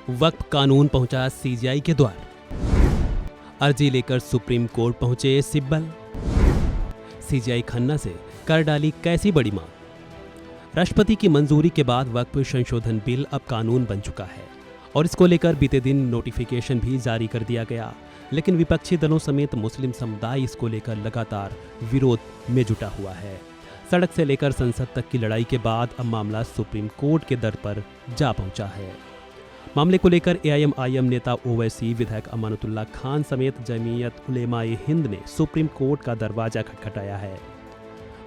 वक्फ कानून पहुंचा सीजेआई के द्वार। अर्जी लेकर सुप्रीम कोर्ट पहुंचे सिब्बल। सीजेआई खन्ना से कर डाली कैसी बड़ी मांग। राष्ट्रपति की मंजूरी के बाद वक्फ संशोधन बिल अब कानून बन चुका है और इसको लेकर बीते दिन नोटिफिकेशन भी जारी कर दिया गया, लेकिन विपक्षी दलों समेत मुस्लिम समुदाय इसको लेकर लगातार विरोध में जुटा हुआ है। सड़क से लेकर संसद तक की लड़ाई के बाद अब मामला सुप्रीम कोर्ट के दर पर जा पहुंचा है। मामले को लेकर एआईएमआईएम नेता ओवैसी, विधायक अमानतुल्लाह खान समेत जमीयत उलेमाए हिंद ने सुप्रीम कोर्ट का दरवाजा खटखटाया है।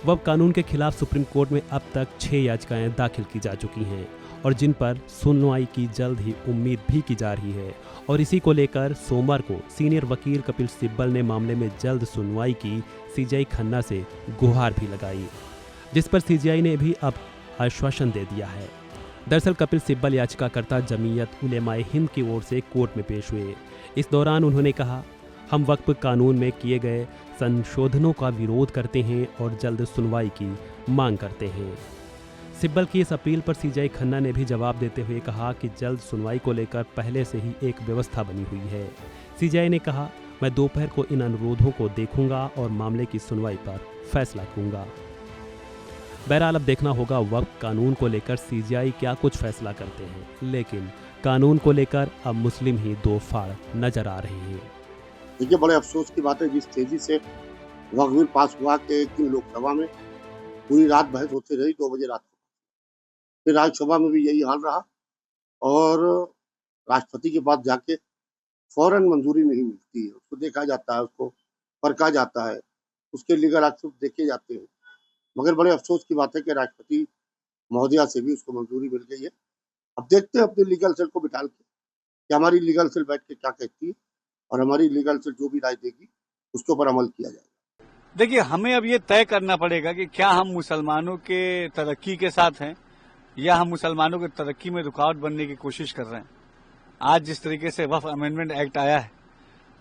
वक्फ कानून के खिलाफ सुप्रीम कोर्ट में अब तक 6 याचिकाएं दाखिल की जा चुकी हैं और जिन पर सुनवाई की जल्द ही उम्मीद भी की जा रही है। और इसी को लेकर सोमवार को सीनियर वकील कपिल सिब्बल ने मामले में जल्द सुनवाई की सीजेआई खन्ना से गुहार भी लगाई, जिस पर सीजेआई ने भी अब आश्वासन दे दिया है। दरअसल कपिल सिब्बल याचिकाकर्ता जमीयत उलेमाए हिंद की ओर से कोर्ट में पेश हुए। इस दौरान उन्होंने कहा, हम वक्फ कानून में किए गए संशोधनों का विरोध करते हैं और जल्द सुनवाई की मांग करते हैं। सिब्बल की इस अपील पर सीजेआई खन्ना ने भी जवाब देते हुए कहा कि जल्द सुनवाई को लेकर पहले से ही एक व्यवस्था बनी हुई है। सीजेआई ने कहा, मैं दोपहर को इन अनुरोधों को देखूंगा और मामले की सुनवाई पर फैसला करूंगा। बहरहाल अब देखना होगा वक्फ कानून को लेकर सीजेआई क्या कुछ फैसला करते हैं, लेकिन कानून को लेकर अब मुस्लिम ही दो फाड़ नजर आ रहे हैं। देखिए, बड़े अफसोस की बात है जिस तेजी से वक्फ बिल पास हुआ कि एक दिन लोकसभा में पूरी रात बहस होती रही, 2 बजे रात को। फिर राज्यसभा में भी यही हाल रहा और राष्ट्रपति के पास जाके फौरन मंजूरी नहीं मिलती है। उसको देखा जाता है, उसको परखा जाता है, उसके लीगल एक्सेप्ट देखे जाते हैं। मगर बड़े अफसोस की बात है कि राष्ट्रपति महोदया से भी उसको मंजूरी मिल गई है। अब देखते हैं अपने लीगल सेल को बिठा के कि हमारी लीगल सेल बैठ के क्या कहती है और हमारी लीगल सेल जो भी राय देगी उसके ऊपर अमल किया जाएगा। देखिए, हमें अब ये तय करना पड़ेगा कि क्या हम मुसलमानों के तरक्की के साथ हैं या हम मुसलमानों की तरक्की में रुकावट बनने की कोशिश कर रहे हैं। आज जिस तरीके से वक्फ अमेंडमेंट एक्ट आया है,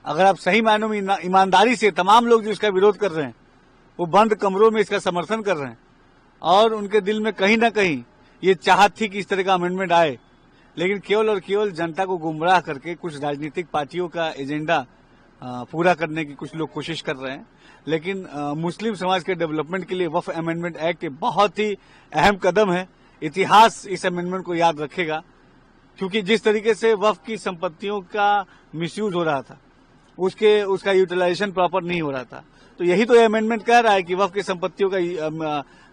अगर आप सही मायनों में ईमानदारी से तमाम लोग जो इसका विरोध कर रहे हैं वो बंद कमरों में इसका समर्थन कर रहे हैं और उनके दिल में कहीं ना कहीं ये चाहत थी कि इस तरह का अमेंडमेंट आए, लेकिन केवल और केवल जनता को गुमराह करके कुछ राजनीतिक पार्टियों का एजेंडा पूरा करने की कुछ लोग कोशिश कर रहे हैं। लेकिन मुस्लिम समाज के डेवलपमेंट के लिए वक्फ अमेंडमेंट एक्ट बहुत ही अहम कदम है। इतिहास इस अमेंडमेंट को याद रखेगा, क्योंकि जिस तरीके से वक्फ की संपत्तियों का मिसयूज हो रहा था, उसका यूटिलाइजेशन प्रॉपर नहीं हो रहा था, तो यही तो ये अमेंडमेंट कह रहा है कि वक्फ की संपत्तियों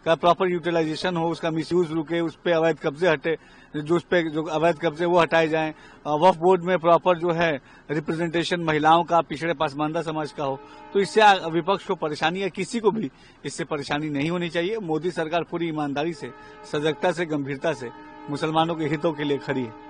का प्रॉपर यूटिलाइजेशन हो, उसका मिसयूज रुके, उस पे अवैध कब्जे हटे, जो अवैध कब्जे वो हटाए जाएं। वक्फ बोर्ड में प्रॉपर जो है रिप्रेजेंटेशन महिलाओं का, पिछड़े पासमानदा समाज का हो। तो इससे विपक्ष को परेशानी या किसी को भी इससे परेशानी नहीं होनी चाहिए। मोदी सरकार पूरी ईमानदारी से, सजगता से, गंभीरता से मुसलमानों के हितों के लिए खड़ी है।